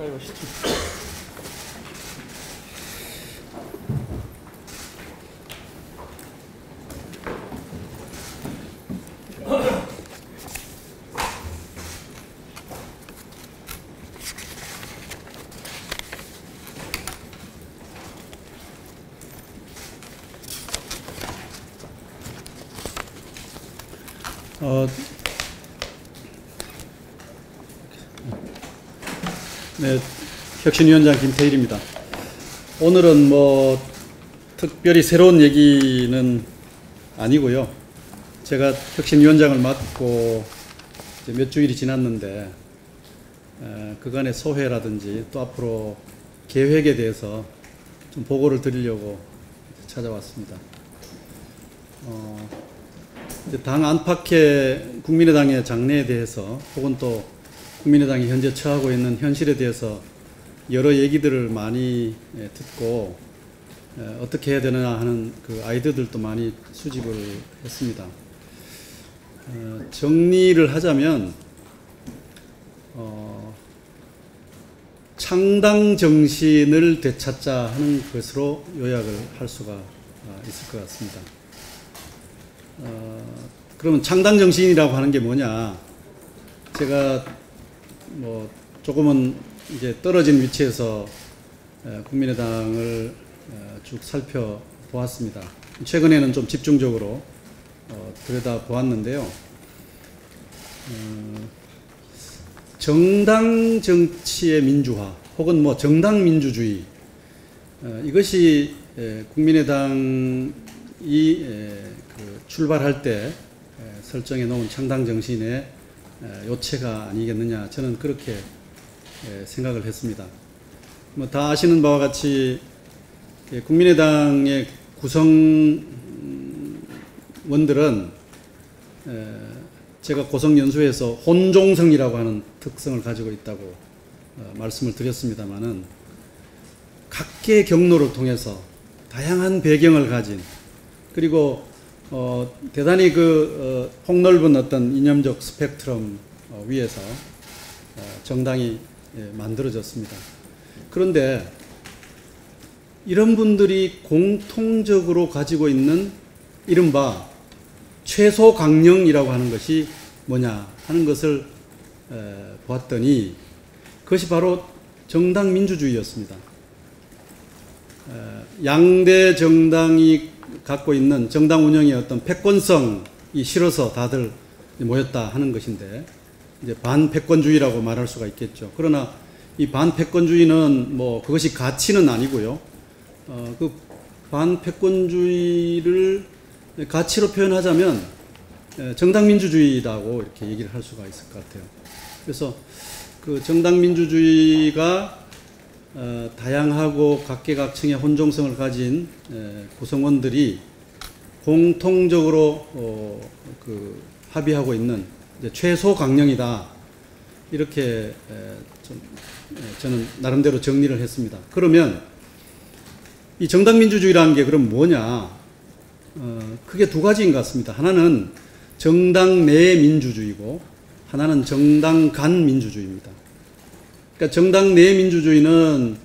가까이 오시죠. 네, 혁신위원장 김태일입니다. 오늘은 뭐 특별히 새로운 얘기는 아니고요. 제가 혁신위원장을 맡고 이제 몇 주일이 지났는데 그간의 소회라든지 또 앞으로 계획에 대해서 좀 보고를 드리려고 찾아왔습니다. 이제 당 안팎의 국민의당의 장래에 대해서 혹은 또 국민의당이 현재 처하고 있는 현실에 대해서 여러 얘기들을 많이 듣고 어떻게 해야 되나 하는 그 아이디어들도 많이 수집을 했습니다. 정리를 하자면 창당 정신을 되찾자 하는 것으로 요약을 할 수가 있을 것 같습니다. 그러면 창당 정신이라고 하는 게 뭐냐? 제가 뭐 조금은 이제 떨어진 위치에서 국민의당을 쭉 살펴보았습니다. 최근에는 좀 집중적으로 들여다보았는데요. 정당 정치의 민주화 혹은 뭐 정당 민주주의 이것이 국민의당이 그 출발할 때 설정해 놓은 창당 정신의 요체가 아니겠느냐, 저는 그렇게 생각을 했습니다. 뭐 다 아시는 바와 같이 국민의당의 구성원들은 제가 고성연수에서 혼종성이라고 하는 특성을 가지고 있다고 말씀을 드렸습니다마는 각계 경로를 통해서 다양한 배경을 가진, 그리고 대단히 폭넓은 어떤 이념적 스펙트럼 위에서 정당이 만들어졌습니다. 그런데 이런 분들이 공통적으로 가지고 있는 이른바 최소 강령이라고 하는 것이 뭐냐 하는 것을 보았더니 그것이 바로 정당 민주주의였습니다. 양대 정당이 갖고 있는 정당 운영의 어떤 패권성이 싫어서 다들 모였다 하는 것인데, 이제 반패권주의라고 말할 수가 있겠죠. 그러나 이 반패권주의는 뭐 그것이 가치는 아니고요. 그 반패권주의를 가치로 표현하자면 정당 민주주의라고 이렇게 얘기를 할 수가 있을 것 같아요. 그래서 그 정당 민주주의가 다양하고 각계각층의 혼종성을 가진 구성원들이 공통적으로 합의하고 있는 최소 강령이다, 이렇게 저는 나름대로 정리를 했습니다. 그러면 이 정당 민주주의라는 게 그럼 뭐냐? 크게 두 가지인 것 같습니다. 하나는 정당 내 민주주의고 하나는 정당 간 민주주의입니다. 그러니까 정당 내 민주주의는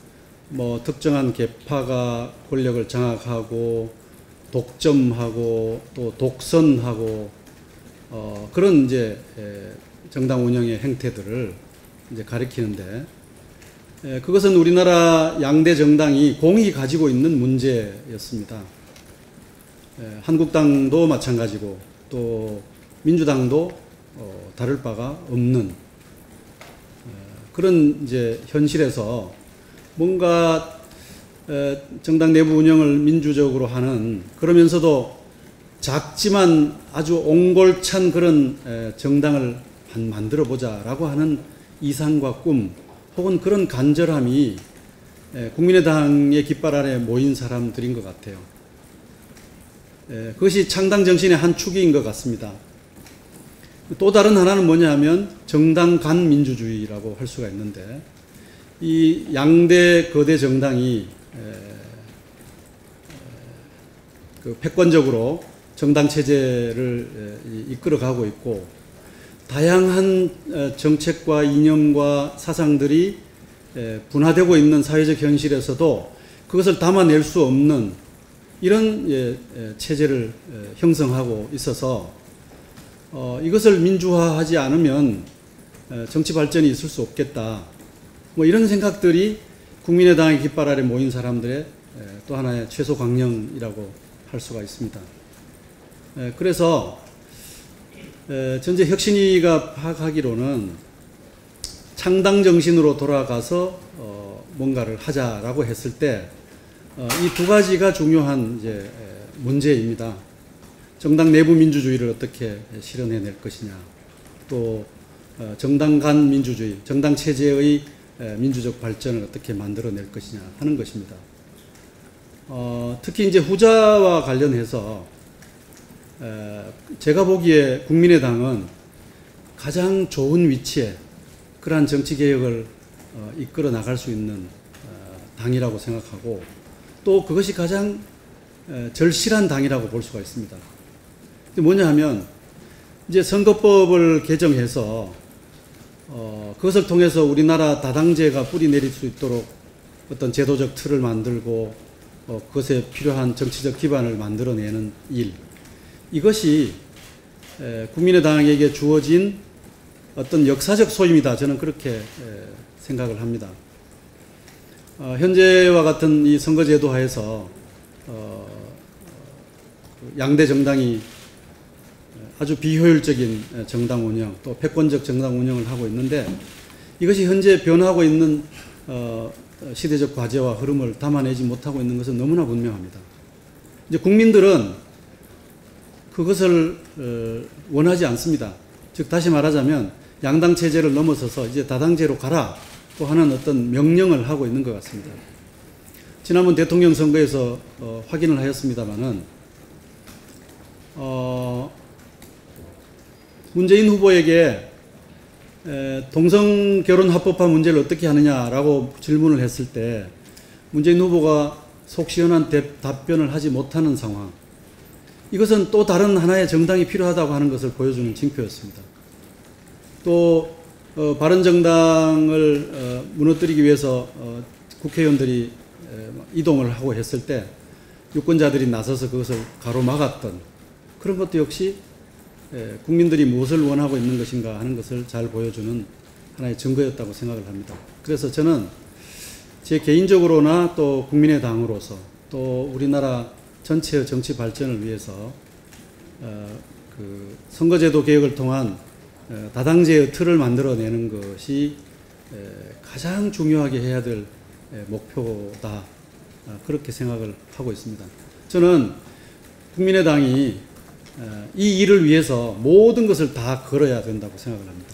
뭐 특정한 계파가 권력을 장악하고 독점하고 또 독선하고 그런 이제 정당 운영의 행태들을 이제 가리키는데, 그것은 우리나라 양대 정당이 공히 가지고 있는 문제였습니다. 한국당도 마찬가지고 또 민주당도 다를 바가 없는 그런 이제 현실에서 뭔가 정당 내부 운영을 민주적으로 하는, 그러면서도 작지만 아주 옹골찬 그런 정당을 만들어 보자라고 하는 이상과 꿈 혹은 그런 간절함이 국민의당의 깃발 아래 모인 사람들인 것 같아요. 그것이 창당 정신의 한 축인 것 같습니다. 또 다른 하나는 뭐냐 하면 정당 간 민주주의라고 할 수가 있는데, 이 양대 거대 정당이 그 패권적으로 정당 체제를 이끌어가고 있고, 다양한 정책과 이념과 사상들이 분화되고 있는 사회적 현실에서도 그것을 담아낼 수 없는 이런 체제를 형성하고 있어서 이것을 민주화하지 않으면 정치 발전이 있을 수 없겠다. 뭐 이런 생각들이 국민의당의 깃발 아래 모인 사람들의 또 하나의 최소 강령이라고 할 수가 있습니다. 그래서 전제 혁신위가 파악하기로는 창당 정신으로 돌아가서 뭔가를 하자라고 했을 때 이 두 가지가 중요한 이제 문제입니다. 정당 내부 민주주의를 어떻게 실현해낼 것이냐, 또 정당 간 민주주의, 정당 체제의 민주적 발전을 어떻게 만들어낼 것이냐 하는 것입니다. 특히 이제 후자와 관련해서 제가 보기에 국민의당은 가장 좋은 위치에 그러한 정치개혁을 이끌어 나갈 수 있는 당이라고 생각하고 또 그것이 가장 절실한 당이라고 볼 수가 있습니다. 뭐냐 하면 이제 선거법을 개정해서 그것을 통해서 우리나라 다당제가 뿌리 내릴 수 있도록 어떤 제도적 틀을 만들고 그것에 필요한 정치적 기반을 만들어내는 일, 이것이 국민의당에게 주어진 어떤 역사적 소임이다. 저는 그렇게 생각을 합니다. 현재와 같은 이 선거제도 하에서 양대 정당이 아주 비효율적인 정당 운영, 또 패권적 정당 운영을 하고 있는데 이것이 현재 변하고 있는 시대적 과제와 흐름을 담아내지 못하고 있는 것은 너무나 분명합니다. 이제 국민들은 그것을 원하지 않습니다. 즉 다시 말하자면 양당 체제를 넘어서서 이제 다당제로 가라고 하는 어떤 명령을 하고 있는 것 같습니다. 지난번 대통령 선거에서 확인을 하였습니다마는 문재인 후보에게 동성 결혼 합법화 문제를 어떻게 하느냐라고 질문을 했을 때 문재인 후보가 속 시원한 답변을 하지 못하는 상황, 이것은 또 다른 하나의 정당이 필요하다고 하는 것을 보여주는 징표였습니다. 또 바른정당을 무너뜨리기 위해서 국회의원들이 이동을 하고 했을 때 유권자들이 나서서 그것을 가로막았던 그런 것도 역시 국민들이 무엇을 원하고 있는 것인가 하는 것을 잘 보여주는 하나의 증거였다고 생각을 합니다. 그래서 저는 제 개인적으로나 또 국민의당으로서 또 우리나라 전체의 정치 발전을 위해서 그 선거제도 개혁을 통한 다당제의 틀을 만들어내는 것이 가장 중요하게 해야 될 목표다. 그렇게 생각을 하고 있습니다. 저는 국민의당이 이 일을 위해서 모든 것을 다 걸어야 된다고 생각을 합니다.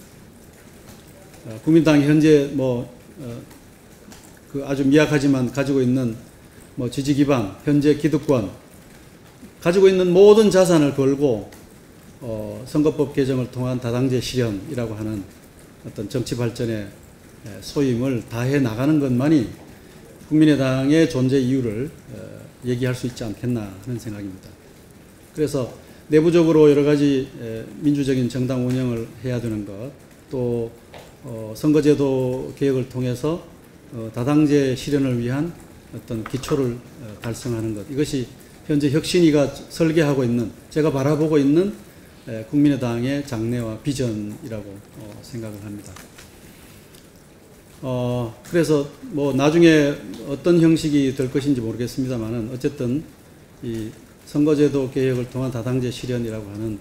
국민당이 현재 그 아주 미약하지만 가지고 있는 지지 기반, 현재 기득권, 가지고 있는 모든 자산을 걸고 선거법 개정을 통한 다당제 실현이라고 하는 어떤 정치 발전의 소임을 다해 나가는 것만이 국민의당의 존재 이유를 얘기할 수 있지 않겠나 하는 생각입니다. 그래서 내부적으로 여러 가지 민주적인 정당 운영을 해야 되는 것, 또 선거제도 개혁을 통해서 다당제 실현을 위한 어떤 기초를 달성하는 것, 이것이 현재 혁신위가 설계하고 있는, 제가 바라보고 있는 국민의당의 장래와 비전이라고 생각을 합니다. 그래서 나중에 어떤 형식이 될 것인지 모르겠습니다만은 어쨌든 이 선거제도 개혁을 통한 다당제 실현이라고 하는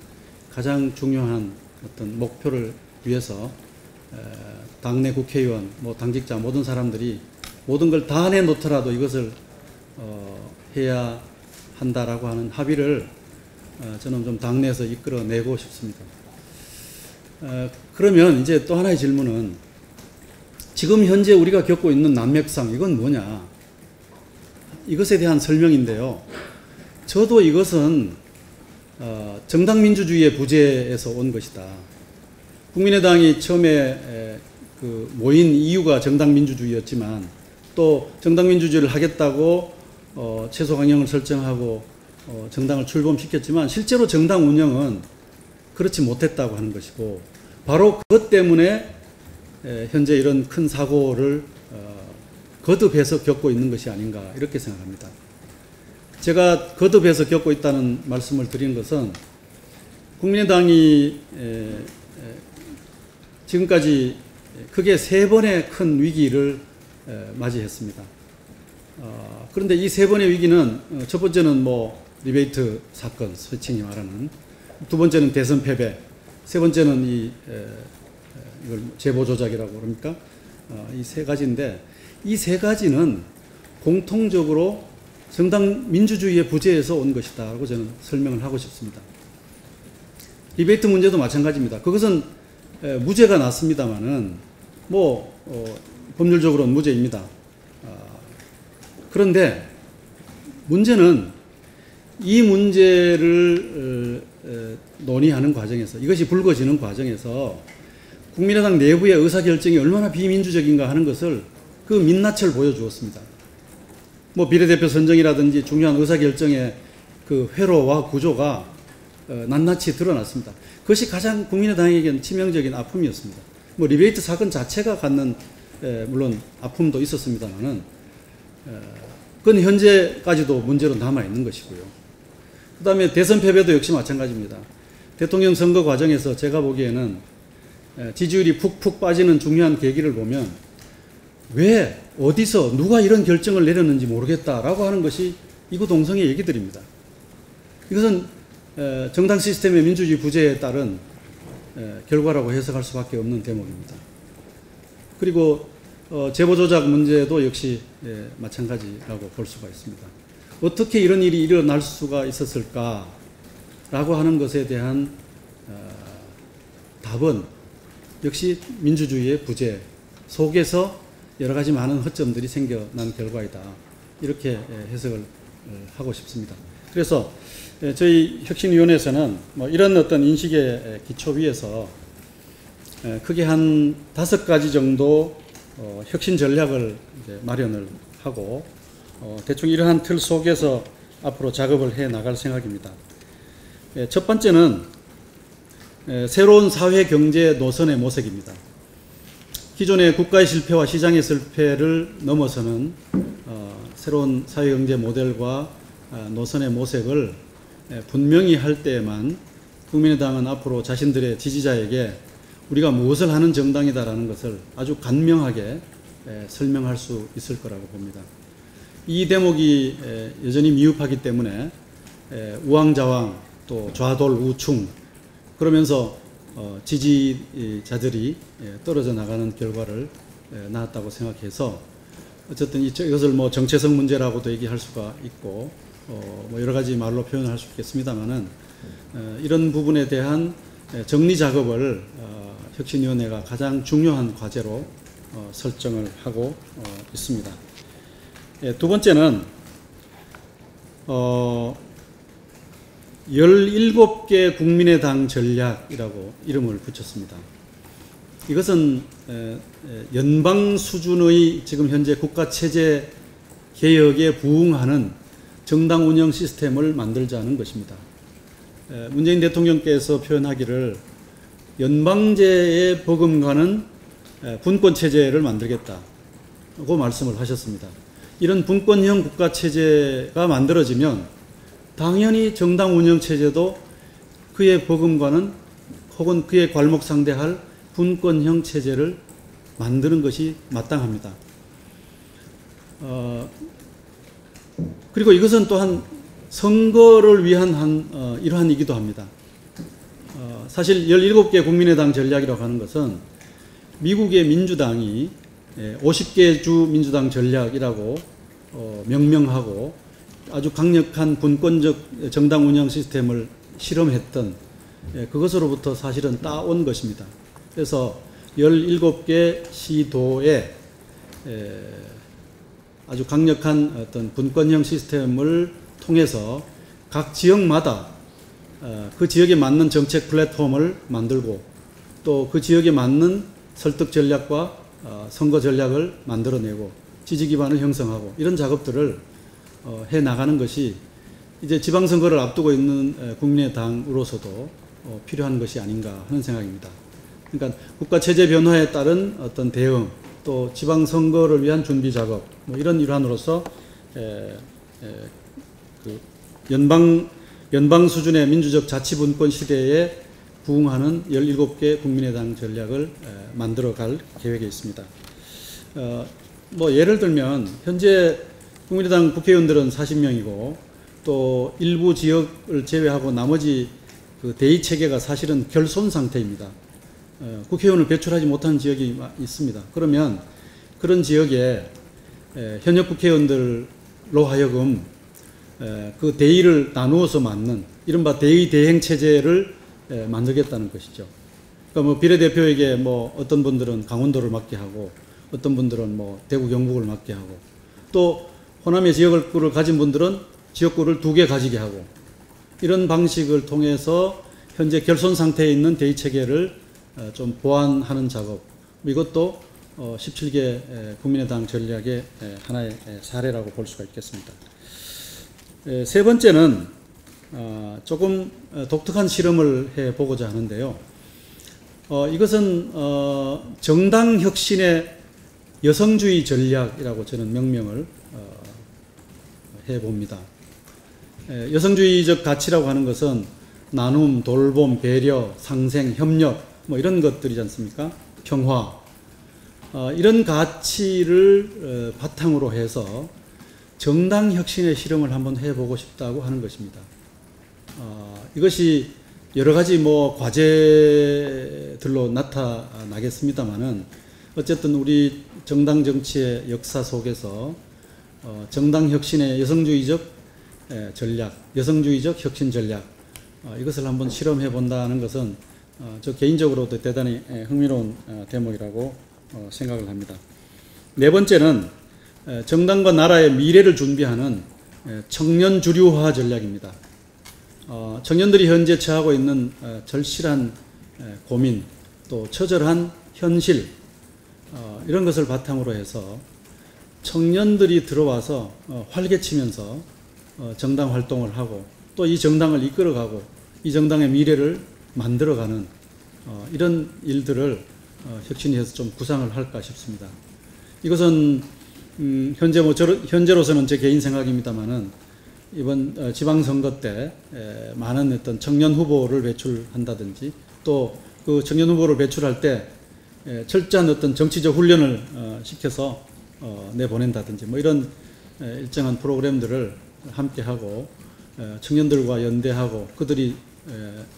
가장 중요한 어떤 목표를 위해서 당내 국회의원, 당직자 모든 사람들이 모든 걸 다 내놓더라도 이것을 해야 한다라고 하는 합의를 저는 좀 당내에서 이끌어내고 싶습니다. 그러면 이제 또 하나의 질문은 지금 현재 우리가 겪고 있는 난맥상, 이건 뭐냐? 이것에 대한 설명인데요. 저도 이것은 정당 민주주의의 부재에서 온 것이다. 국민의당이 처음에 그 모인 이유가 정당 민주주의였지만 또 정당 민주주의를 하겠다고 최소 강령을 설정하고 정당을 출범시켰지만 실제로 정당 운영은 그렇지 못했다고 하는 것이고 바로 그것 때문에 현재 이런 큰 사고를 거듭해서 겪고 있는 것이 아닌가 이렇게 생각합니다. 제가 거듭해서 겪고 있다는 말씀을 드리는 것은 국민의당이 지금까지 크게 3번의 큰 위기를 맞이했습니다. 그런데 이 3번의 위기는 첫 번째는 뭐 리베이트 사건, 소칭이 말하는, 두 번째는 대선 패배, 세 번째는 이걸 제보 조작이라고 그럽니까? 이 3가지인데 이 3가지는 공통적으로 정당 민주주의의 부재에서 온 것이다라고 저는 설명을 하고 싶습니다. 리베이트 문제도 마찬가지입니다. 그것은 무죄가 났습니다만은 뭐 법률적으로는 무죄입니다. 그런데 문제는 이 문제를 논의하는 과정에서, 이것이 불거지는 과정에서 국민의당 내부의 의사결정이 얼마나 비민주적인가 하는 것을 그 민낯을 보여주었습니다. 뭐 비례대표 선정이라든지 중요한 의사결정의 그 회로와 구조가 낱낱이 드러났습니다. 그것이 가장 국민의당에게는 치명적인 아픔이었습니다. 뭐 리베이트 사건 자체가 갖는 물론 아픔도 있었습니다만은 그건 현재까지도 문제로 남아있는 것이고요. 그 다음에 대선 패배도 역시 마찬가지입니다. 대통령 선거 과정에서 제가 보기에는 지지율이 푹푹 빠지는 중요한 계기를 보면 왜 어디서 누가 이런 결정을 내렸는지 모르겠다라고 하는 것이 이구동성의 얘기들입니다. 이것은 정당 시스템의 민주주의 부재에 따른 결과라고 해석할 수밖에 없는 대목입니다. 그리고 제보 조작 문제도 역시 마찬가지라고 볼 수가 있습니다. 어떻게 이런 일이 일어날 수가 있었을까라고 하는 것에 대한 답은 역시 민주주의의 부재 속에서 여러 가지 많은 허점들이 생겨난 결과이다. 이렇게 해석을 하고 싶습니다. 그래서 저희 혁신위원회에서는 뭐 이런 어떤 인식의 기초 위에서 크게 한 5가지 정도 혁신 전략을 이제 마련을 하고 대충 이러한 틀 속에서 앞으로 작업을 해 나갈 생각입니다. 첫 번째는 새로운 사회 경제 노선의 모색입니다. 기존의 국가의 실패와 시장의 실패를 넘어서는 새로운 사회 경제 모델과 노선의 모색을 분명히 할 때에만 국민의당은 앞으로 자신들의 지지자에게 우리가 무엇을 하는 정당이다라는 것을 아주 간명하게 설명할 수 있을 거라고 봅니다. 이 대목이 여전히 미흡하기 때문에 우왕좌왕 또 좌돌 우충 그러면서 지지자들이 떨어져 나가는 결과를 낳았다고 생각해서 어쨌든 이것을 뭐 정체성 문제라고도 얘기할 수가 있고 뭐 여러 가지 말로 표현할 수 있겠습니다만은 이런 부분에 대한 정리 작업을 혁신위원회가 가장 중요한 과제로 설정을 하고 있습니다. 두 번째는 17개 국민의당 전략이라고 이름을 붙였습니다. 이것은 연방 수준의 지금 현재 국가체제 개혁에 부응하는 정당 운영 시스템을 만들자는 것입니다. 문재인 대통령께서 표현하기를 연방제에 버금가는 분권체제를 만들겠다고 말씀을 하셨습니다. 이런 분권형 국가체제가 만들어지면 당연히 정당 운영체제도 그에 버금가는 혹은 그에 괄목상대할 분권형 체제를 만드는 것이 마땅합니다. 그리고 이것은 또한 선거를 위한 일환이기도 합니다. 사실 17개 국민의당 전략이라고 하는 것은 미국의 민주당이 50개 주 민주당 전략이라고 명명하고 아주 강력한 분권적 정당 운영 시스템을 실험했던 그것으로부터 사실은 따온 것입니다. 그래서 17개 시도에 아주 강력한 어떤 분권형 시스템을 통해서 각 지역마다 그 지역에 맞는 정책 플랫폼을 만들고 또 그 지역에 맞는 설득 전략과 선거 전략을 만들어내고 지지 기반을 형성하고 이런 작업들을 해 나가는 것이 이제 지방선거를 앞두고 있는 국민의당으로서도 필요한 것이 아닌가 하는 생각입니다. 그러니까 국가체제 변화에 따른 어떤 대응 또 지방선거를 위한 준비 작업, 뭐 이런 일환으로서 그 연방 수준의 민주적 자치분권 시대에 부응하는 17개 국민의당 전략을 만들어 갈 계획에 있습니다. 뭐 예를 들면 현재 국민의당 국회의원들은 40명이고 또 일부 지역을 제외하고 나머지 그 대의 체계가 사실은 결손 상태입니다. 국회의원을 배출하지 못한 지역이 있습니다. 그러면 그런 지역에 현역 국회의원들로 하여금 그 대의를 나누어서 맡는 이른바 대의 대행 체제를 만들겠다는 것이죠. 그러니까 뭐 비례대표에게 뭐 어떤 분들은 강원도를 맡게 하고 어떤 분들은 뭐 대구 경북을 맡게 하고 또 호남의 지역구를 가진 분들은 지역구를 2개 가지게 하고 이런 방식을 통해서 현재 결손 상태에 있는 대의 체계를 좀 보완하는 작업, 이것도 17개 국민의당 전략의 하나의 사례라고 볼 수가 있겠습니다. 세 번째는 조금 독특한 실험을 해보고자 하는데요. 이것은 정당 혁신의 여성주의 전략이라고 저는 명명을 해봅니다. 여성주의적 가치라고 하는 것은 나눔, 돌봄, 배려, 상생, 협력 뭐 이런 것들이지 않습니까? 평화. 이런 가치를 바탕으로 해서 정당 혁신의 실험을 한번 해보고 싶다고 하는 것입니다. 이것이 여러 가지 뭐 과제들로 나타나겠습니다만은 어쨌든 우리 정당 정치의 역사 속에서 정당 혁신의 여성주의적 전략, 여성주의적 혁신 전략, 이것을 한번 실험해 본다는 것은 저 개인적으로도 대단히 흥미로운 대목이라고 생각을 합니다. 네 번째는 정당과 나라의 미래를 준비하는 청년 주류화 전략입니다. 청년들이 현재 처하고 있는 절실한 고민, 또 처절한 현실, 이런 것을 바탕으로 해서 청년들이 들어와서 활개치면서 정당 활동을 하고 또 이 정당을 이끌어가고 이 정당의 미래를 만들어가는 이런 일들을 혁신위에서 좀 구상을 할까 싶습니다. 이것은 현재로서는 제 개인 생각입니다만은 이번 지방선거 때 많은 어떤 청년 후보를 배출한다든지 또 그 청년 후보를 배출할 때 철저한 어떤 정치적 훈련을 시켜서 내보낸다든지 뭐 이런 일정한 프로그램들을 함께하고 청년들과 연대하고 그들이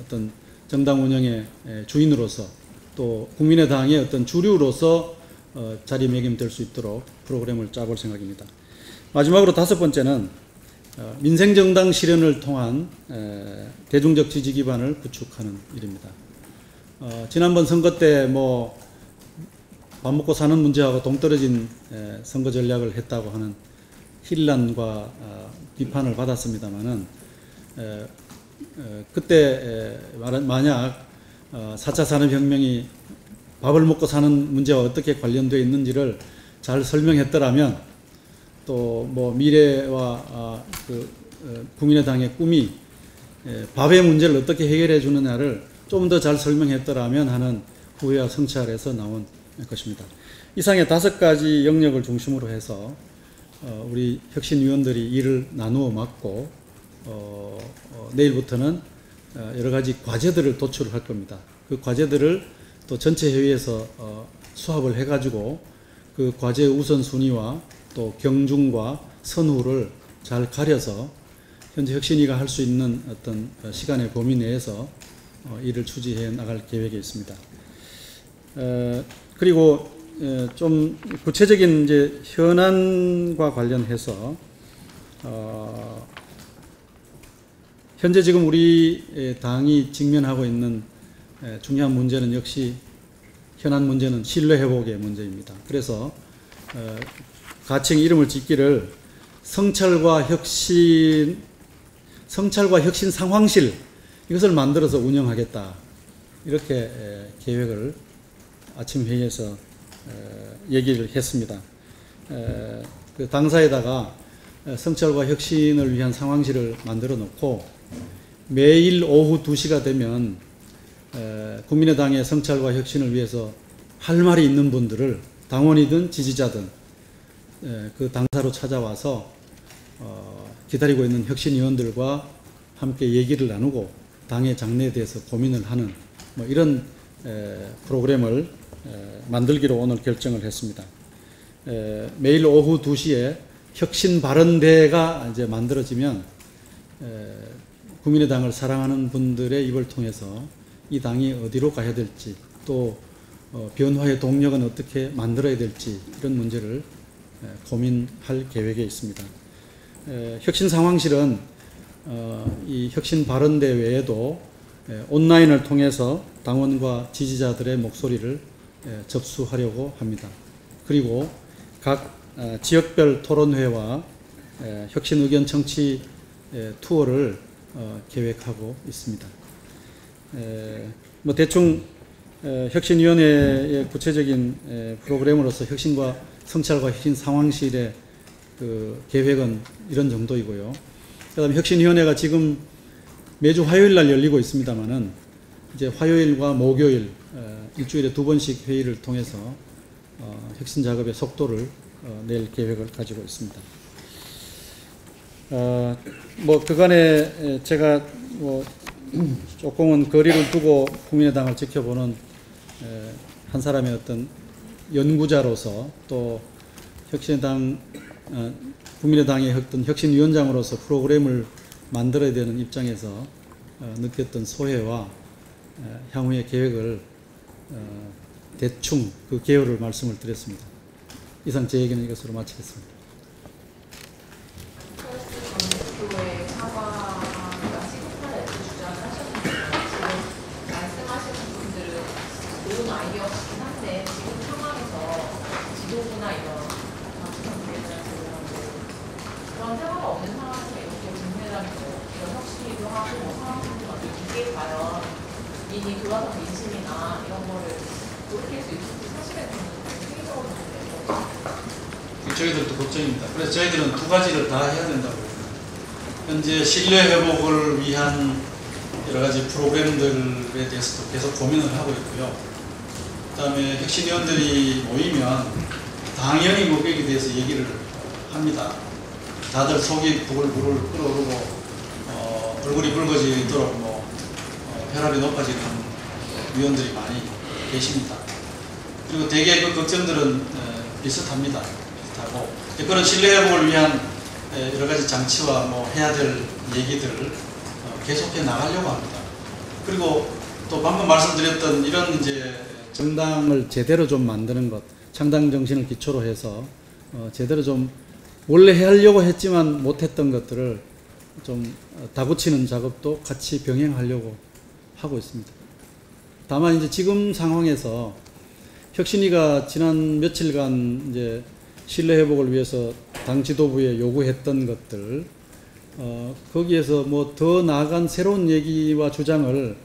어떤 정당 운영의 주인으로서 또 국민의당의 어떤 주류로서 자리매김될 수 있도록 프로그램을 짜볼 생각입니다. 마지막으로 다섯 번째는 민생정당 실현을 통한 대중적 지지 기반을 구축하는 일입니다. 지난번 선거 때 뭐 밥 먹고 사는 문제하고 동떨어진 선거 전략을 했다고 하는 hir난과 비판을 받았습니다만은 그때 만약 4차 산업혁명이 밥을 먹고 사는 문제와 어떻게 관련되어 있는지를 잘 설명했더라면 또 뭐 미래와 국민의당의 꿈이 밥의 문제를 어떻게 해결해 주느냐를 좀 더 잘 설명했더라면 하는 후회와 성찰에서 나온 것입니다. 이상의 5가지 영역을 중심으로 해서 우리 혁신위원들이 일을 나누어 맡고 내일부터는 여러 가지 과제들을 도출할 겁니다. 그 과제들을 또 전체 회의에서 수합을 해가지고 그 과제의 우선순위와 또 경중과 선후를 잘 가려서 현재 혁신위가 할 수 있는 어떤 시간의 범위 내에서 일을 추진해 나갈 계획에 있습니다. 그리고 좀 구체적인 이제 현안과 관련해서 현재 지금 우리 당이 직면하고 있는 중요한 문제는 역시 현안 문제는 신뢰 회복의 문제입니다. 그래서 가칭 이름을 짓기를 성찰과 혁신 상황실 이것을 만들어서 운영하겠다 이렇게 계획을 아침 회의에서 얘기를 했습니다. 그 당사에다가 성찰과 혁신을 위한 상황실을 만들어 놓고 매일 오후 2시가 되면 국민의당의 성찰과 혁신을 위해서 할 말이 있는 분들을 당원이든 지지자든 그 당사로 찾아와서 기다리고 있는 혁신위원들과 함께 얘기를 나누고 당의 장래에 대해서 고민을 하는 뭐 이런 프로그램을 만들기로 오늘 결정을 했습니다. 매일 오후 2시에 혁신발언대가 이제 만들어지면 국민의당을 사랑하는 분들의 입을 통해서 이 당이 어디로 가야 될지 또 변화의 동력은 어떻게 만들어야 될지 이런 문제를 고민할 계획에 있습니다. 혁신상황실은 이 혁신발언대 외에도 온라인을 통해서 당원과 지지자들의 목소리를 접수하려고 합니다. 그리고 각 지역별 토론회와 혁신의견 청취 투어를 계획하고 있습니다. 뭐 대충 혁신위원회의 구체적인 프로그램으로서 혁신과 성찰과 혁신 상황실의 그 계획은 이런 정도이고요. 그다음에 혁신위원회가 지금 매주 화요일 날 열리고 있습니다만은 이제 화요일과 목요일 일주일에 2번씩 회의를 통해서 혁신 작업의 속도를 낼 계획을 가지고 있습니다. 뭐 그간에 제가 뭐 조금은 거리를 두고 국민의당을 지켜보는 한 사람의 어떤 연구자로서 또 혁신당 국민의당의 어떤 혁신위원장으로서 프로그램을 만들어야 되는 입장에서 느꼈던 소회와 향후의 계획을 대충 그 개요를 말씀을 드렸습니다. 이상 제 얘기는 이것으로 마치겠습니다. 그런 생각 없는 상황에서 이렇게 국민의당에서 이런 혁신이도 하고 상황들도 만들고 이게 과연 이미 돌아선 민심이나 이런 거를 돌이킬 수 있을지 사실은 회의적으로 보는데 저희들도 걱정입니다. 그래서 저희들은 두 가지를 다 해야 된다고 봅니다. 현재 신뢰 회복을 위한 여러 가지 프로그램들에 대해서도 계속 고민을 하고 있고요. 그 다음에 혁신위원들이 모이면 당연히 거기에 대해서 얘기를 합니다. 다들 속이 부글부글 끓어오르고 얼굴이 붉어지도록 혈압이 높아지는 위원들이 많이 계십니다. 그리고 대개 그 걱정들은 비슷합니다. 비슷하고 그런 신뢰 회복을 위한 여러 가지 장치와 해야 될 얘기들을 계속해 나가려고 합니다. 그리고 또 방금 말씀드렸던 이런 이제 정당을 제대로 좀 만드는 것, 창당 정신을 기초로 해서 제대로 좀 원래 하려고 했지만 못했던 것들을 좀 다붙이는 작업도 같이 병행하려고 하고 있습니다. 다만 이제 지금 상황에서 혁신위가 지난 며칠간 이제 신뢰 회복을 위해서 당 지도부에 요구했던 것들, 거기에서 뭐 더 나아간 새로운 얘기와 주장을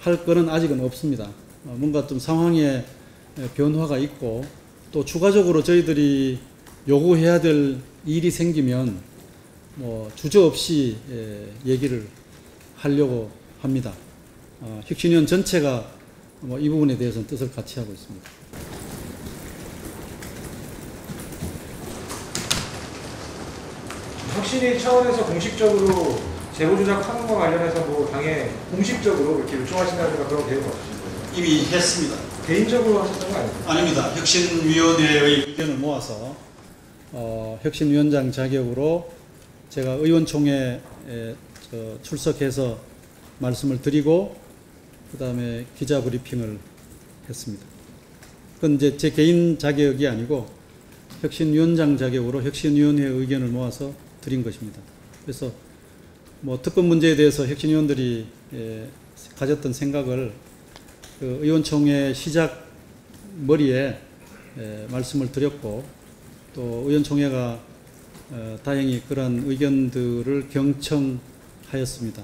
할 거는 아직은 없습니다. 뭔가 좀 상황에 변화가 있고 또 추가적으로 저희들이 요구해야 될 일이 생기면 주저없이 얘기를 하려고 합니다. 혁신위원 전체가 이 부분에 대해서는 뜻을 같이 하고 있습니다. 혁신위 차원에서 공식적으로 제보 조작하는 것과 관련해서 당에 공식적으로 이렇게 요청하신다든가 그런 계획은 없으신가요? 이미 했습니다. 개인적으로 하셨던 거 아닙니까? 아닙니다. 혁신위원회의 의견을 모아서 혁신위원장 자격으로 제가 의원총회에 출석해서 말씀을 드리고 그 다음에 기자 브리핑을 했습니다. 그건 이제 제 개인 자격이 아니고 혁신위원장 자격으로 혁신위원회 의견을 모아서 드린 것입니다. 그래서 특검 문제에 대해서 혁신위원들이 가졌던 생각을 그 의원총회 시작 머리에 말씀을 드렸고 또 의원총회가 다행히 그러한 의견들을 경청하였습니다.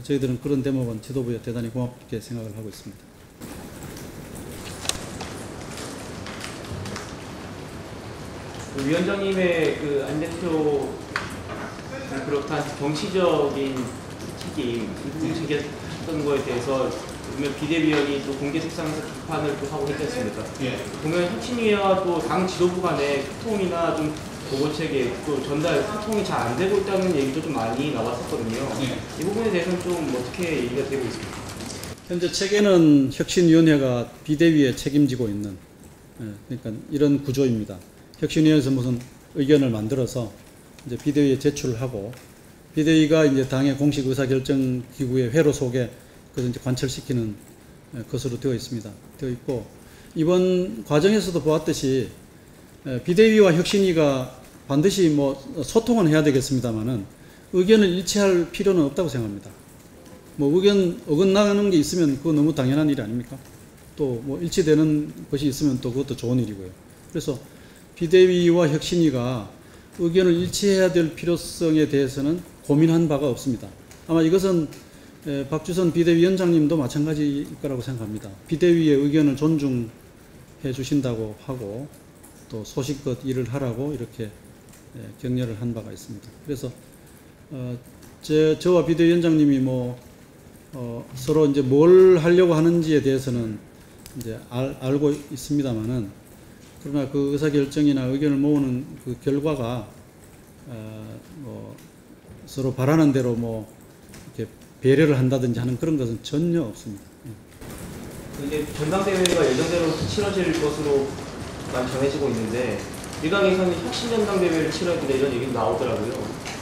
저희들은 그런 대목은 지도부에 대단히 고맙게 생각을 하고 있습니다. 위원장님의 그 안 대표 그렇다는 정치적인 책임, 책임했던 거에 대해서 그러면 비대위원이 또 공개 책상에서 비판을 또 하고 했지 않습니까? 예. 보면 혁신위와 또 당 지도부 간의 소통이나 좀 보고 체계 또 전달 소통이 잘 안 되고 있다는 얘기도 좀 많이 나왔었거든요. 예. 이 부분에 대해서는 좀 어떻게 얘기가 되고 있습니까? 현재 체계는 혁신위원회가 비대위에 책임지고 있는 그러니까 이런 구조입니다. 혁신위원회에서 무슨 의견을 만들어서 이제 비대위에 제출을 하고 비대위가 이제 당의 공식 의사결정 기구의 회로 속에 그것을 이제 관철시키는 것으로 되어 있습니다. 되어 있고 이번 과정에서도 보았듯이 비대위와 혁신위가 반드시 뭐 소통은 해야 되겠습니다만은 의견을 일치할 필요는 없다고 생각합니다. 뭐 의견 어긋나는 게 있으면 그거 너무 당연한 일이 아닙니까? 또 뭐 일치되는 것이 있으면 또 그것도 좋은 일이고요. 그래서 비대위와 혁신위가 의견을 일치해야 될 필요성에 대해서는 고민한 바가 없습니다. 아마 이것은 박주선 비대위원장님도 마찬가지일 거라고 생각합니다. 비대위의 의견을 존중해 주신다고 하고 또 소식껏 일을 하라고 이렇게 격려를 한 바가 있습니다. 그래서 저와 비대위원장님이 뭐 서로 이제 뭘 하려고 하는지에 대해서는 이제 알고 있습니다만은 그러나 그 의사결정이나 의견을 모으는 그 결과가 뭐 서로 바라는 대로 뭐 이렇게 배려를 한다든지 하는 그런 것은 전혀 없습니다. 이제 전당대회가 예정대로 치러질 것으로만 전해지고 있는데 일각에서는 혁신전당대회를 치러야 된다 이런 얘기도 나오더라고요.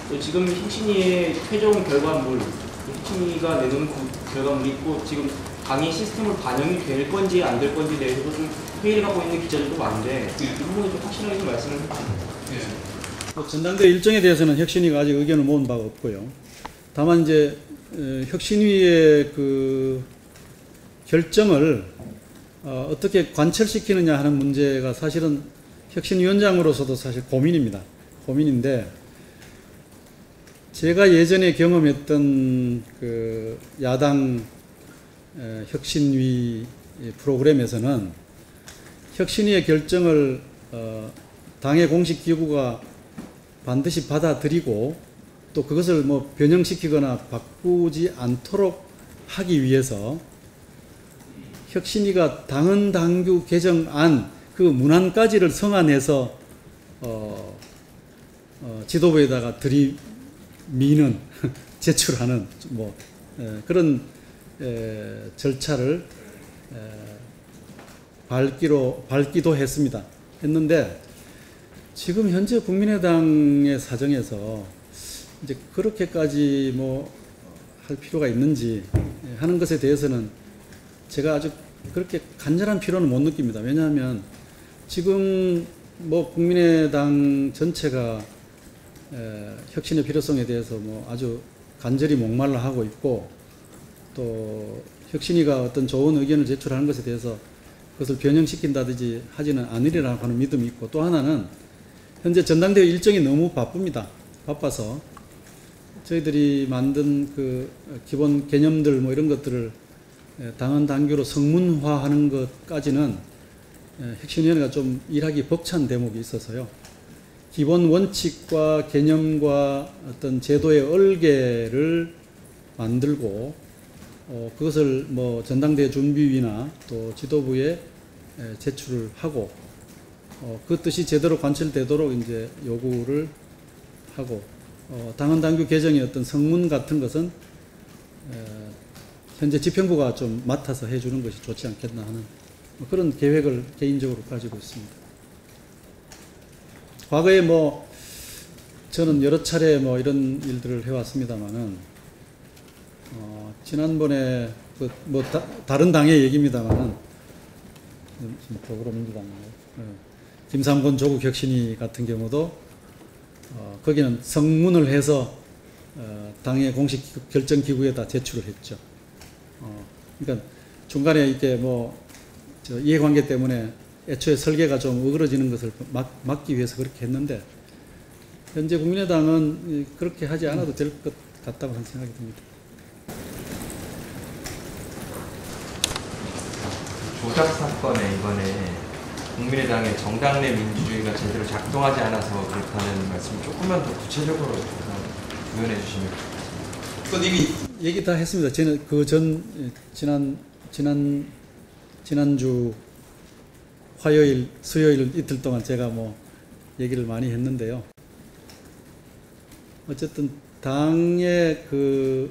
또 지금 혁신위의 최종 결과물, 혁신위가 내놓은 그 결과물이 있고 지금 당의 시스템으로 반영이 될 건지 안 될 건지에 대해서도 좀 회의를 하고 있는 기자들도 많은데 이 부분이 좀 확실하게 좀 말씀을 해주세요. 전당대회 일정에 대해서는 혁신위가 아직 의견을 모은 바가 없고요. 다만 이제 혁신위의 그 결정을 어떻게 관철시키느냐 하는 문제가 사실은 혁신위원장으로서도 사실 고민입니다. 고민인데 제가 예전에 경험했던 그 야당 혁신위 프로그램에서는 혁신위의 결정을 당의 공식 기구가 반드시 받아들이고 또 그것을 뭐 변형시키거나 바꾸지 않도록 하기 위해서 혁신위가 당헌당규 개정안 그 문안까지를 성안해서 지도부에다가 들이미는 제출하는 뭐 그런 절차를 밟기도 했는데 지금 현재 국민의당의 사정에서 이제 그렇게까지 뭐 할 필요가 있는지 하는 것에 대해서는 제가 아주 그렇게 간절한 필요는 못 느낍니다. 왜냐하면 지금 뭐 국민의당 전체가 혁신의 필요성에 대해서 뭐 아주 간절히 목말라 하고 있고 또 혁신위가 어떤 좋은 의견을 제출하는 것에 대해서 그것을 변형시킨다든지 하지는 않으리라고 하는 믿음이 있고 또 하나는 현재 전당대회 일정이 너무 바쁩니다. 바빠서 저희들이 만든 그 기본 개념들 뭐 이런 것들을 당헌당규로 성문화하는 것까지는 혁신위원회가 좀 일하기 벅찬 대목이 있어서요. 기본 원칙과 개념과 어떤 제도의 얼개를 만들고 그것을 뭐 전당대회 준비위나 또 지도부에 제출을 하고 그 뜻이 제대로 관철되도록 이제 요구를 하고 당헌당규 개정의 어떤 성문 같은 것은 현재 집행부가 좀 맡아서 해주는 것이 좋지 않겠나 하는 그런 계획을 개인적으로 가지고 있습니다. 과거에 뭐 저는 여러 차례 뭐 이런 일들을 해왔습니다만은 지난번에 그 뭐 다른 당의 얘기입니다만은 더불어민주당인가요? 김삼권 조국 혁신위 같은 경우도 거기는 성문을 해서 당의 공식 결정 기구에다 제출을 했죠. 그러니까 중간에 이렇게 뭐 이해관계 때문에 애초에 설계가 좀 어그러지는 것을 막기 위해서 그렇게 했는데 현재 국민의당은 그렇게 하지 않아도 될 것 같다고 하는 생각이 듭니다. 조작 사건에 이번에 국민의당의 정당 내 민주주의가 제대로 작동하지 않아서 그렇다는 말씀을 조금만 더 구체적으로 표현해 주시면 좋겠습니다. 이미 얘기 다 했습니다. 저는 지난 지난주 화요일, 수요일 이틀 동안 제가 뭐 얘기를 많이 했는데요. 어쨌든 당의 그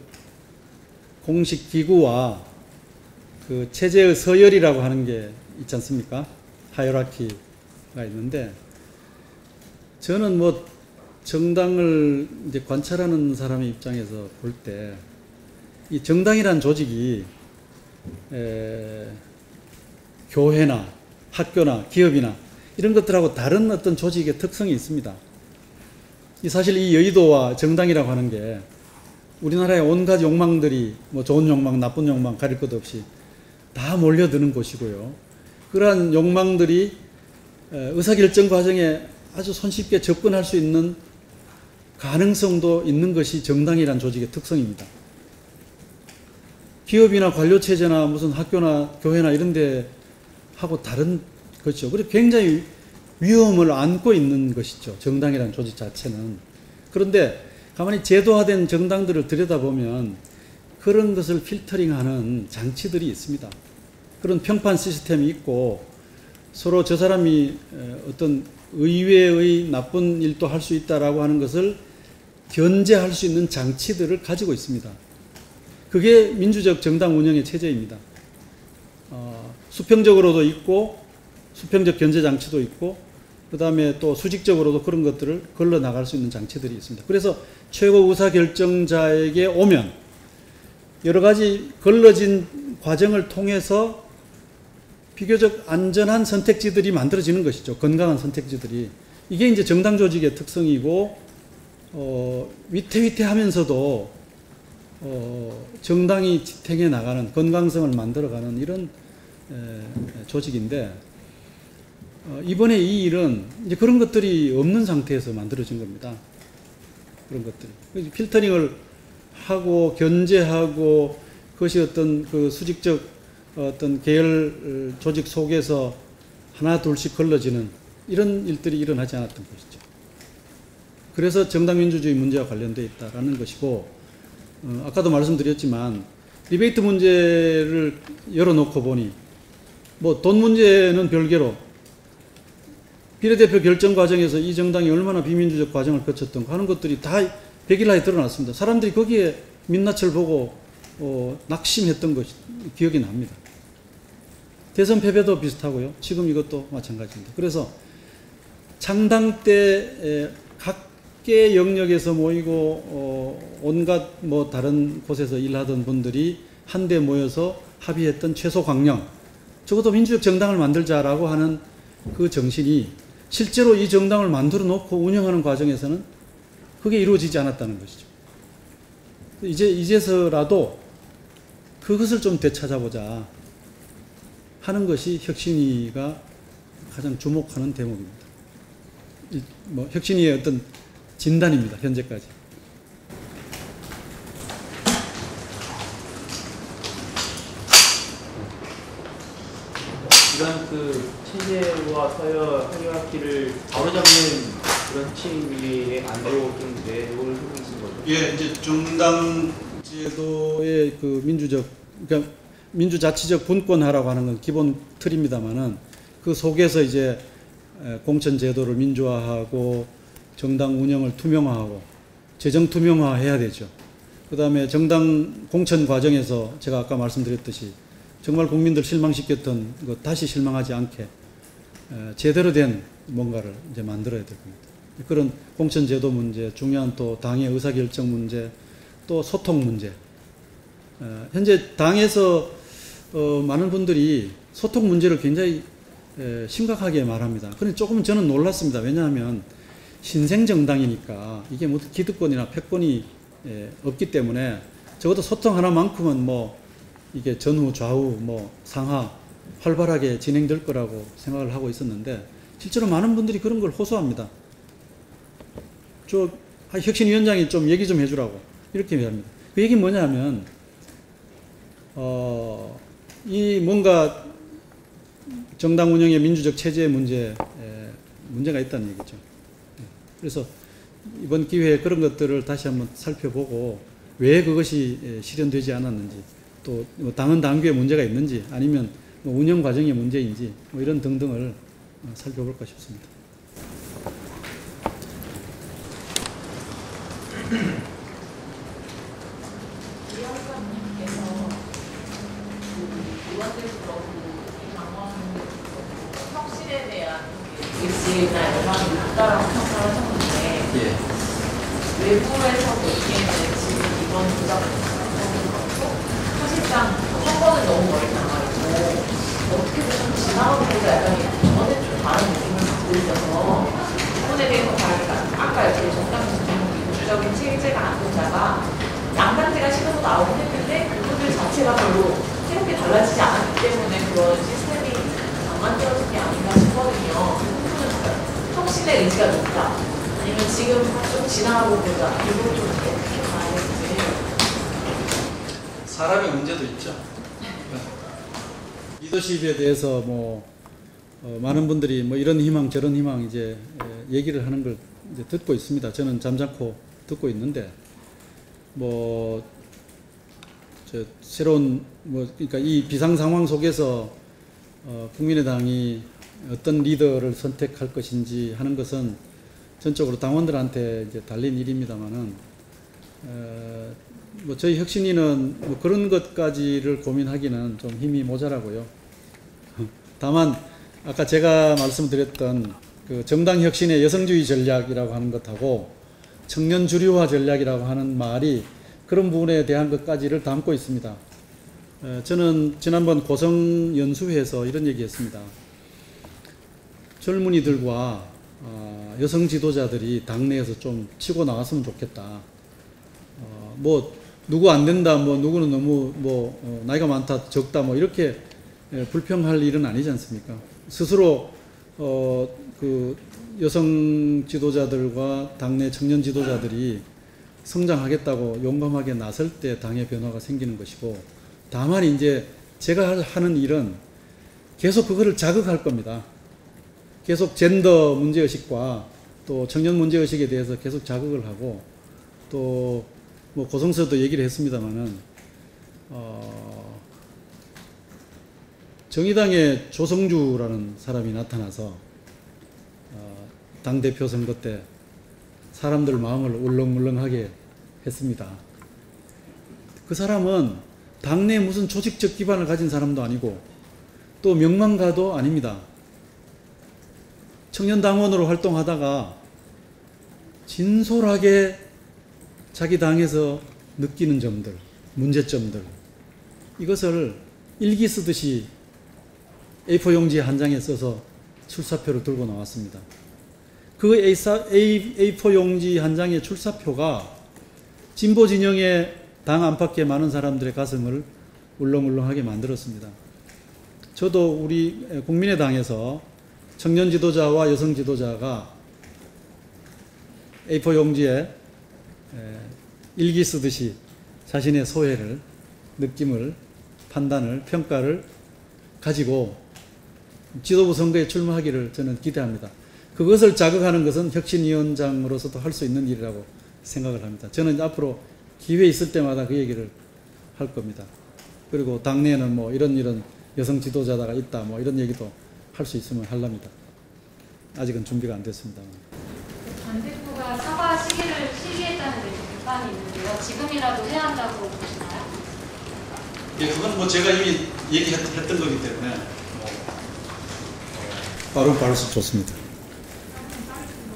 공식 기구와 그 체제의 서열이라고 하는 게 있지 않습니까? 하이라키가 있는데, 저는 뭐 정당을 이제 관찰하는 사람의 입장에서 볼 때 이 정당이란 조직이 교회나 학교나 기업이나 이런 것들하고 다른 어떤 조직의 특성이 있습니다. 사실 이 여의도와 정당이라고 하는 게 우리나라의 온갖 욕망들이 뭐 좋은 욕망, 나쁜 욕망 가릴 것 없이 다 몰려드는 곳이고요. 그러한 욕망들이 의사결정 과정에 아주 손쉽게 접근할 수 있는 가능성도 있는 것이 정당이란 조직의 특성입니다. 기업이나 관료체제나 무슨 학교나 교회나 이런 데 하고 다른 거죠. 그리고 굉장히 위험을 안고 있는 것이죠. 정당이라는 조직 자체는. 그런데 가만히 제도화된 정당들을 들여다보면 그런 것을 필터링하는 장치들이 있습니다. 그런 평판 시스템이 있고 서로 저 사람이 어떤 의외의 나쁜 일도 할 수 있다라고 하는 것을 견제할 수 있는 장치들을 가지고 있습니다. 그게 민주적 정당 운영의 체제입니다. 수평적으로도 있고 수평적 견제 장치도 있고 그 다음에 또 수직적으로도 그런 것들을 걸러 나갈 수 있는 장치들이 있습니다. 그래서 최고 의사결정자에게 오면 여러 가지 걸러진 과정을 통해서 비교적 안전한 선택지들이 만들어지는 것이죠. 건강한 선택지들이. 이게 이제 정당 조직의 특성이고 위태위태하면서도 정당이 지탱해 나가는 건강성을 만들어가는 이런 조직인데 이번에 이 일은 이제 그런 것들이 없는 상태에서 만들어진 겁니다. 그런 것들이 필터링을 하고 견제하고 그것이 어떤 그 수직적 어떤 계열 조직 속에서 하나 둘씩 걸러지는 이런 일들이 일어나지 않았던 것이죠. 그래서 정당민주주의 문제와 관련되어 있다라는 것이고, 아까도 말씀드렸지만 리베이트 문제를 열어놓고 보니 뭐 돈 문제는 별개로 비례대표 결정 과정에서 이 정당이 얼마나 비민주적 과정을 거쳤던가 하는 것들이 다 백일하에 드러났습니다. 사람들이 거기에 민낯을 보고 낙심했던 것이 기억이 납니다. 대선 패배도 비슷하고요. 지금 이것도 마찬가지입니다. 그래서 창당 때 각계 영역에서 모이고 온갖 뭐 다른 곳에서 일하던 분들이 한데 모여서 합의했던 최소 강령, 적어도 민주적 정당을 만들자라고 하는 그 정신이 실제로 이 정당을 만들어 놓고 운영하는 과정에서는 그게 이루어지지 않았다는 것이죠. 이제서라도 그것을 좀 되찾아보자 하는 것이 혁신위가 가장 주목하는 대목입니다. 뭐 혁신위의 어떤 진단입니다. 현재까지. 이런 그 체제와 서열 하이라키를 바로잡는 그런 혁신위의 안으로 좀 내용을 하고 있는 거죠. 예, 이제 정당 제도의 그 민주적, 그러니까 민주자치적 분권화라고 하는 건 기본 틀입니다만은 그 속에서 이제 공천 제도를 민주화하고 정당 운영을 투명화하고 재정 투명화해야 되죠. 그 다음에 정당 공천 과정에서 제가 아까 말씀드렸듯이 정말 국민들 실망시켰던 것 다시 실망하지 않게 제대로 된 뭔가를 이제 만들어야 될 겁니다. 그런 공천 제도 문제, 중요한 또 당의 의사결정 문제, 또 소통 문제. 현재 당에서 많은 분들이 소통 문제를 굉장히 심각하게 말합니다. 그런데 조금 저는 놀랐습니다. 왜냐하면 신생정당이니까 이게 뭐 기득권이나 패권이 없기 때문에 적어도 소통 하나만큼은 뭐 이게 전후 좌우 뭐 상하 활발하게 진행될 거라고 생각을 하고 있었는데 실제로 많은 분들이 그런 걸 호소합니다. 혁신위원장이 좀 얘기 좀 해주라고 이렇게 얘기합니다. 그 얘기는 뭐냐면 이 뭔가 정당 운영의 민주적 체제의 문제가 있다는 얘기죠. 그래서 이번 기회에 그런 것들을 다시 한번 살펴보고 왜 그것이 실현되지 않았는지 또뭐 당헌 당규에 문제가 있는지 아니면 뭐 운영 과정의 문제인지 뭐 이런 등등을 살펴볼까 싶습니다. 위원장님께서 의원들도 그렇고 이 당원들도 그렇고 혁신에 대한 의지나 열망이 높다라고 평가를 하셨는데 예. 외부에서도 이게 이제 지금 이번 조작을 그렇고 사실상 선거는 너무 멀리 나가고 어떻게 보면 지나가고 보다 약간 저는 좀 다른 느낌을 갖고 있어서 부분에 대해서 다르니까 아까 이렇게 정당 민주적인 체제가 안 된다가 양당제가 시도로 나오긴 했는데 그분들 자체가 별로 새롭게 달라지지 않았기 때문에 그런 시스템이 안 만들어진 게 아닌가 싶거든요. 그 부분은 혁신의 의지가 높다. 아니면 지금 좀 지나가고 보자. 이걸 좀 어떻게 봐야 될지. 사람의 문제도 있죠. 리더십에 대해서 뭐 많은 분들이 뭐 이런 희망 저런 희망 이제 얘기를 하는 걸 이제 듣고 있습니다. 저는 잠자코 듣고 있는데 뭐 저 새로운 뭐 그러니까 이 비상 상황 속에서 국민의당이 어떤 리더를 선택할 것인지 하는 것은 전적으로 당원들한테 이제 달린 일입니다만은 뭐 저희 혁신위는 뭐 그런 것까지를 고민하기는 좀 힘이 모자라고요. 다만 아까 제가 말씀드렸던 그 정당 혁신의 여성주의 전략이라고 하는 것하고 청년 주류화 전략이라고 하는 말이 그런 부분에 대한 것까지를 담고 있습니다. 저는 지난번 고성 연수회에서 이런 얘기했습니다. 젊은이들과 여성 지도자들이 당내에서 좀 치고 나왔으면 좋겠다. 뭐 누구 안 된다, 뭐 누구는 너무 뭐 나이가 많다, 적다, 뭐 이렇게 불평할 일은 아니지 않습니까? 스스로 그 여성 지도자들과 당내 청년 지도자들이 성장하겠다고 용감하게 나설 때 당의 변화가 생기는 것이고, 다만 이제 제가 하는 일은 계속 그거를 자극할 겁니다. 계속 젠더 문제의식과 또 청년 문제의식에 대해서 계속 자극을 하고, 또 뭐 고성서도 얘기를 했습니다마는 정의당의 조성주라는 사람이 나타나서 당대표 선거 때 사람들 마음을 울렁울렁하게 했습니다. 그 사람은 당내에 무슨 조직적 기반을 가진 사람도 아니고 또 명망가도 아닙니다. 청년당원으로 활동하다가 진솔하게 자기 당에서 느끼는 점들, 문제점들, 이것을 일기 쓰듯이 A4 용지 한 장에 써서 출사표를 들고 나왔습니다. 그 A4 용지 한 장의 출사표가 진보 진영의 당 안팎의 많은 사람들의 가슴을 울렁울렁하게 만들었습니다. 저도 우리 국민의당에서 청년 지도자와 여성 지도자가 A4 용지에 일기 쓰듯이 자신의 소회를, 느낌을, 판단을, 평가를 가지고 지도부 선거에 출마하기를 저는 기대합니다. 그것을 자극하는 것은 혁신위원장으로서도 할 수 있는 일이라고 생각을 합니다. 저는 앞으로 기회 있을 때마다 그 얘기를 할 겁니다. 그리고 당내에는 뭐 이런 여성 지도자가 있다, 뭐 이런 얘기도 할 수 있으면 하랍니다. 아직은 준비가 안 됐습니다. 전 대표가 사과 시기했다는 데 비판이 있는데요. 지금이라도 해야 한다고 보시나요? 예, 그건 뭐 제가 이미 얘기했던 거기 때문에 바로 좋습니다.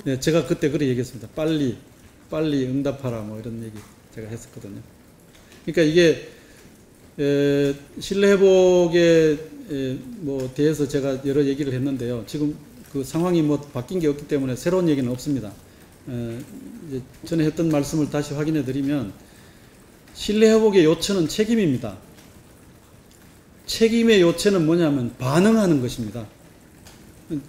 네, 제가 그때 그렇게 얘기했습니다. 빨리 응답하라, 뭐 이런 얘기 제가 했었거든요. 그러니까 이게 신뢰 회복에 뭐 대해서 제가 여러 얘기를 했는데요. 지금 그 상황이 뭐 바뀐 게 없기 때문에 새로운 얘기는 없습니다. 이제 전에 했던 말씀을 다시 확인해 드리면, 신뢰 회복의 요체는 책임입니다. 책임의 요체는 뭐냐면 반응하는 것입니다.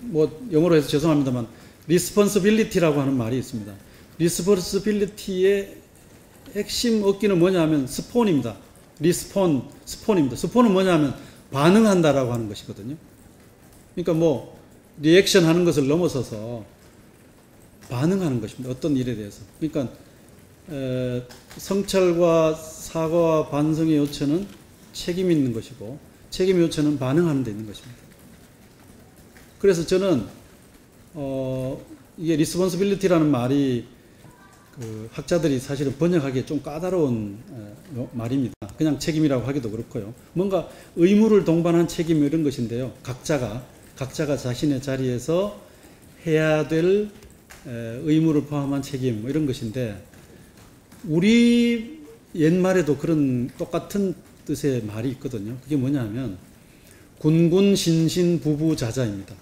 뭐 영어로 해서 죄송합니다만 responsibility라고 하는 말이 있습니다. responsibility의 핵심 어깨는 뭐냐면 스폰입니다. 스폰입니다. 스폰은 뭐냐면 반응한다라고 하는 것이거든요. 그러니까 뭐 리액션 하는 것을 넘어서서 반응하는 것입니다. 어떤 일에 대해서. 그러니까 성찰과 사과와 반성의 요체는 책임 있는 것이고 책임 요청은 반응하는 데 있는 것입니다. 그래서 저는 이게 리스폰시빌리티라는 말이 그 학자들이 사실은 번역하기에 좀 까다로운 말입니다. 그냥 책임이라고 하기도 그렇고요. 뭔가 의무를 동반한 책임 이런 것인데요. 각자가 자신의 자리에서 해야 될 의무를 포함한 책임 뭐 이런 것인데, 우리 옛말에도 그런 똑같은 뜻의 말이 있거든요. 그게 뭐냐면 군군신신부부자자입니다.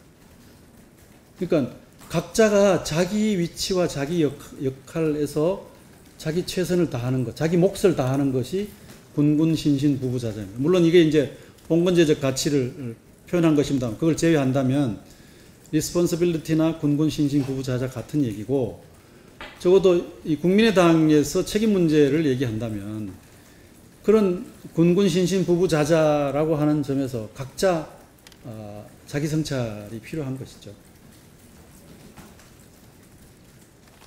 그러니까 각자가 자기 위치와 자기 역할에서 자기 최선을 다하는 것, 자기 몫을 다하는 것이 군군신신부부자자입니다. 물론 이게 이제 봉건제적 가치를 표현한 것입니다. 그걸 제외한다면 리스폰시빌리티나 군군신신부부자자 같은 얘기고, 적어도 이 국민의당에서 책임 문제를 얘기한다면 그런 군군신신부부자자라고 하는 점에서 각자 자기 성찰이 필요한 것이죠.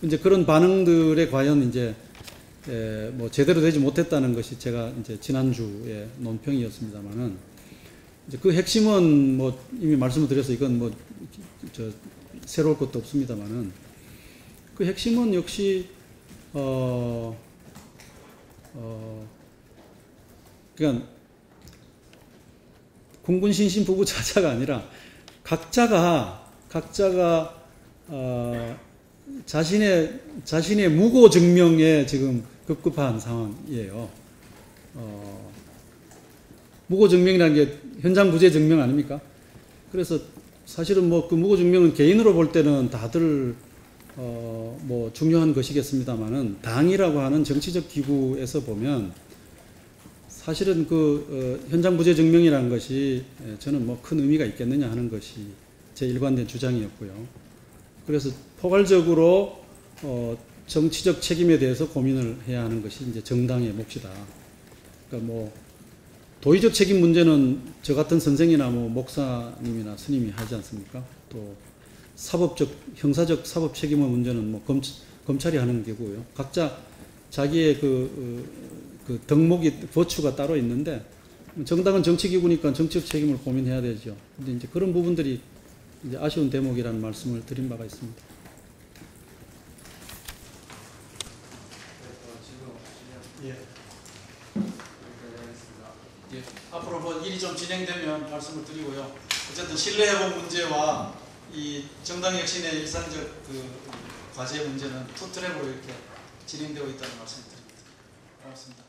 이제 그런 반응들에 과연 이제 뭐 제대로 되지 못했다는 것이 제가 이제 지난주에 논평이었습니다만은, 이제 그 핵심은 뭐 이미 말씀을 드려서 이건 뭐 새로울 것도 없습니다만은, 그 핵심은 역시 그러니까 군군신신 부부자자가 아니라 각자가 자신의 무고 증명에 지금 급급한 상황이에요. 무고 증명이라는 게 현장 부재 증명 아닙니까? 그래서 사실은 뭐 그 무고 증명은 개인으로 볼 때는 다들 뭐 중요한 것이겠습니다만은, 당이라고 하는 정치적 기구에서 보면 사실은 그 현장 부재 증명이라는 것이 저는 뭐 큰 의미가 있겠느냐 하는 것이 제 일관된 주장이었고요. 그래서 포괄적으로 정치적 책임에 대해서 고민을 해야 하는 것이 이제 정당의 몫이다. 그러니까 뭐 도의적 책임 문제는 저 같은 선생이나 뭐 목사님이나 스님이 하지 않습니까? 또 사법적, 형사적 사법 책임의 문제는 뭐 검찰이 하는 게고요. 각자 자기의 그 덕목이 버추가 따로 있는데, 정당은 정치기구니까 정치적 책임을 고민해야 되죠. 근데 이제 그런 부분들이 이제 아쉬운 대목이라는 말씀을 드린 바가 있습니다. 예, 앞으로 뭐 일이 좀 진행되면 말씀을 드리고요. 어쨌든 신뢰 회복 문제와 이 정당 혁신의 일상적 그 과제 문제는 투 트랙으로 이렇게 진행되고 있다는 말씀을 드립니다. 고맙습니다.